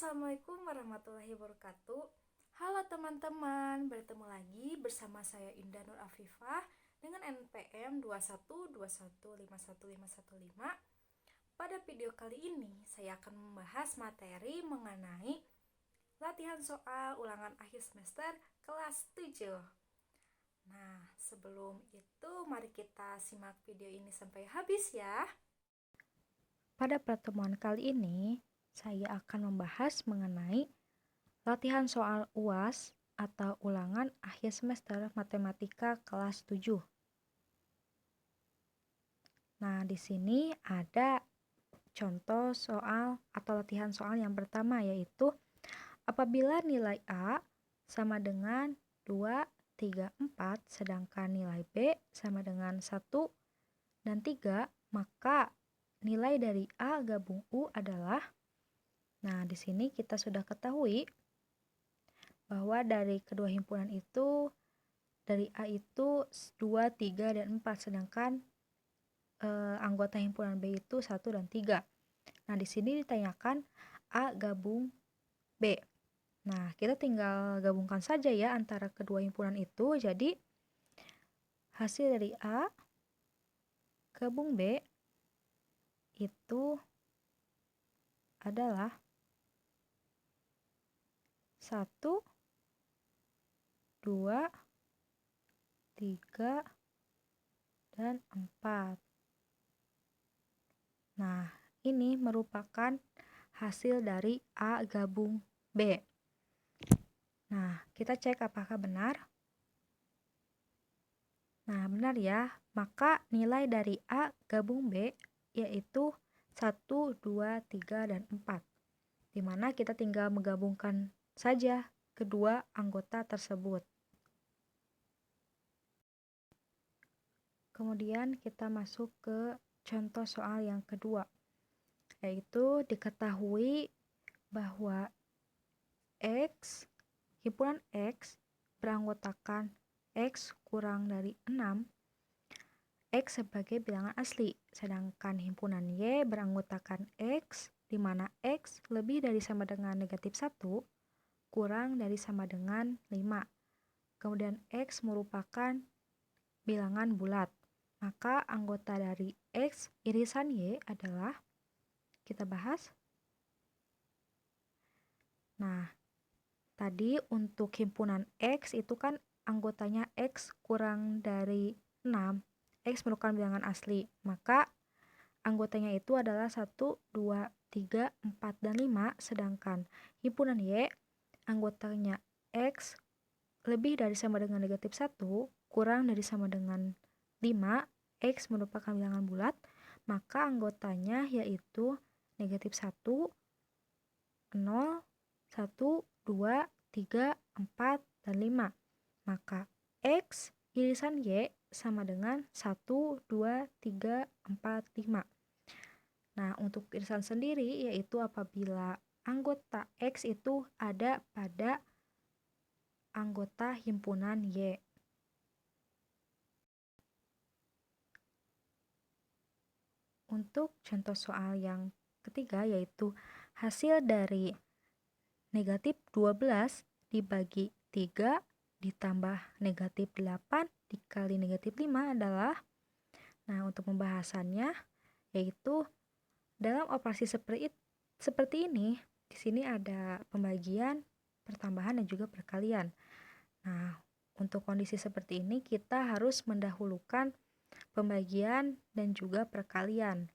Assalamualaikum warahmatullahi wabarakatuh. Halo teman-teman, bertemu lagi bersama saya Indah Nur Afifah dengan NPM 212151515. Pada video kali ini saya akan membahas materi mengenai latihan soal ulangan akhir semester kelas 7. Nah, sebelum itu mari kita simak video ini sampai habis ya. Pada pertemuan kali ini saya akan membahas mengenai latihan soal UAS atau ulangan akhir semester matematika kelas 7. Nah, di sini ada contoh soal atau latihan soal yang pertama, yaitu apabila nilai A sama dengan 2, 3, 4 sedangkan nilai B sama dengan 1 dan 3, maka nilai dari A gabung U adalah. Nah, di sini kita sudah ketahui bahwa dari kedua himpunan itu, dari A itu 2, 3, dan 4, sedangkan anggota himpunan B itu 1 dan 3. Nah, di sini ditanyakan A gabung B. Nah, kita tinggal gabungkan saja ya antara kedua himpunan itu. Jadi, hasil dari A gabung B itu adalah 1, 2, 3, dan 4. Nah, ini merupakan hasil dari A gabung B. Nah, kita cek apakah benar. Nah, benar ya. Maka nilai dari A gabung B yaitu 1, 2, 3, dan 4. Dimana kita tinggal menggabungkan saja kedua anggota tersebut. Kemudian kita masuk ke contoh soal yang kedua, yaitu diketahui bahwa himpunan X beranggotakan X kurang dari 6, X sebagai bilangan asli, sedangkan himpunan Y beranggotakan X di mana X lebih dari sama dengan negatif 1 kurang dari sama dengan 5. Kemudian X merupakan bilangan bulat. Maka anggota dari X irisan Y adalah, kita bahas. Nah, tadi untuk himpunan X itu kan anggotanya X kurang dari 6. X merupakan bilangan asli. Maka anggotanya itu adalah 1, 2, 3, 4, dan 5. Sedangkan himpunan Y anggotanya X lebih dari sama dengan negatif 1 kurang dari sama dengan 5, X merupakan bilangan bulat, maka anggotanya yaitu negatif 1, 0, 1, 2, 3, 4, dan 5. Maka X irisan Y sama dengan 1, 2, 3, 4, 5. Nah, untuk irisan sendiri yaitu apabila anggota X itu ada pada anggota himpunan Y. Untuk contoh soal yang ketiga yaitu hasil dari negatif 12 dibagi 3 ditambah negatif 8 dikali negatif 5 adalah. Nah, untuk pembahasannya yaitu dalam operasi seperti ini, di sini ada pembagian, pertambahan, dan juga perkalian. Nah, untuk kondisi seperti ini kita harus mendahulukan pembagian dan juga perkalian.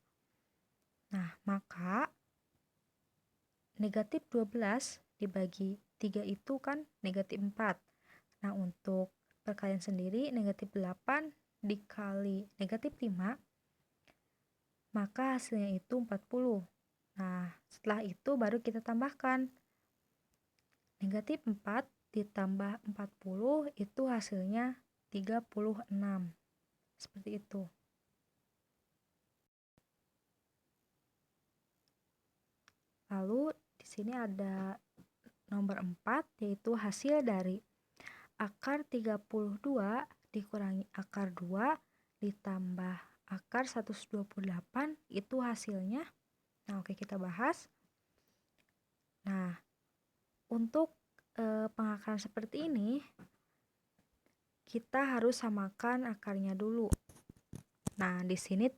Nah, maka negatif 12 dibagi 3 itu kan negatif 4. Nah, untuk perkalian sendiri negatif 8 dikali negatif 5, maka hasilnya itu 40. Nah, setelah itu baru kita tambahkan. Negatif 4 ditambah 40 itu hasilnya 36. Seperti itu. Lalu di sini ada nomor 4 yaitu hasil dari akar 32 dikurangi akar 2 ditambah akar 128 itu hasilnya. Nah, oke, kita bahas. Nah, untuk pengakaran seperti ini, kita harus samakan akarnya dulu. Nah, di sini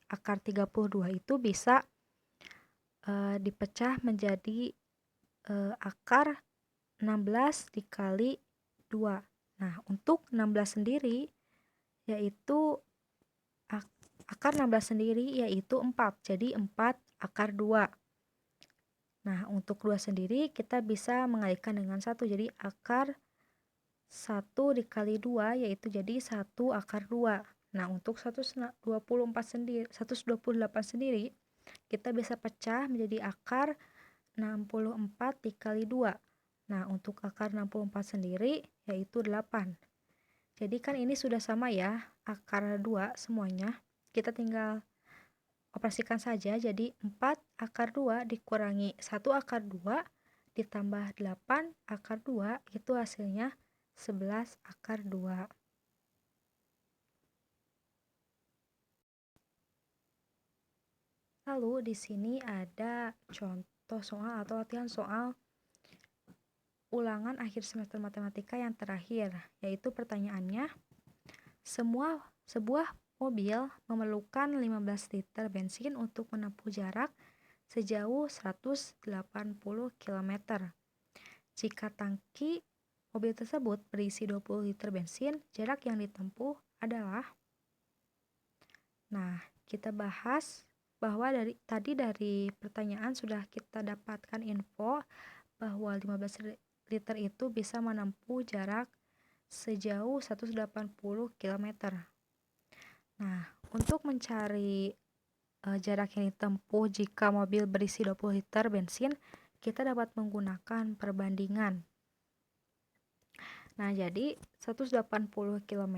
akar 32 itu bisa dipecah menjadi akar 16 dikali 2. Nah, untuk 16 sendiri yaitu akar 16 sendiri yaitu 4. Jadi 4 akar 2. Nah, untuk 2 sendiri kita bisa mengalihkan dengan 1. Jadi akar 1 dikali 2 yaitu jadi 1 akar 2. Nah, untuk 128 sendiri kita bisa pecah menjadi akar 64 dikali 2. Nah, untuk akar 64 sendiri yaitu 8. Jadi kan ini sudah sama ya, akar 2 semuanya. Kita tinggal operasikan saja. Jadi 4 akar 2 dikurangi 1 akar 2 ditambah 8 akar 2 itu hasilnya 11 akar 2. Lalu di sini ada contoh soal atau latihan soal ulangan akhir semester matematika yang terakhir, yaitu pertanyaannya, sebuah mobil memerlukan 15 liter bensin untuk menempuh jarak sejauh 180 km. Jika tangki mobil tersebut berisi 20 liter bensin, jarak yang ditempuh adalah. Nah, kita bahas bahwa dari pertanyaan sudah kita dapatkan info bahwa 15 liter itu bisa menempuh jarak sejauh 180 km. Nah, untuk mencari jarak yang ditempuh jika mobil berisi 20 liter bensin, kita dapat menggunakan perbandingan. Nah, jadi 180 km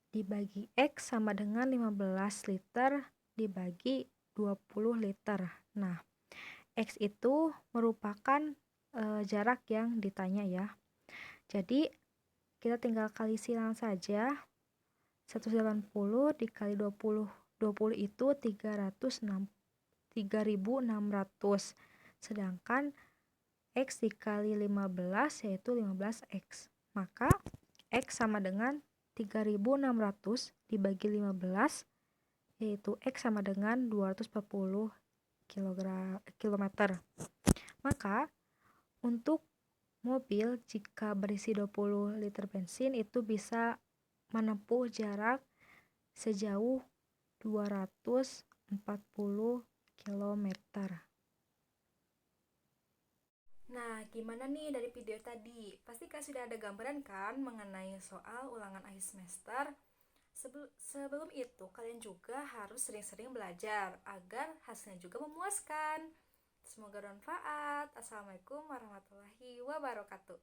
dibagi X sama dengan 15 liter dibagi 20 liter. Nah, X itu merupakan jarak yang ditanya ya. Jadi, kita tinggal kali silang saja. 180 dikali 20 itu 3.600. Sedangkan X dikali 15 yaitu 15X. Maka X sama dengan 3.600 dibagi 15 yaitu X sama dengan 240 km. Maka untuk mobil jika berisi 20 liter bensin itu bisa menempuh jarak sejauh 240 km. Nah, gimana nih dari video tadi? Pasti kan sudah ada gambaran kan mengenai soal ulangan akhir semester. Sebelum itu, kalian juga harus sering-sering belajar agar hasilnya juga memuaskan. Semoga bermanfaat. Assalamualaikum warahmatullahi wabarakatuh.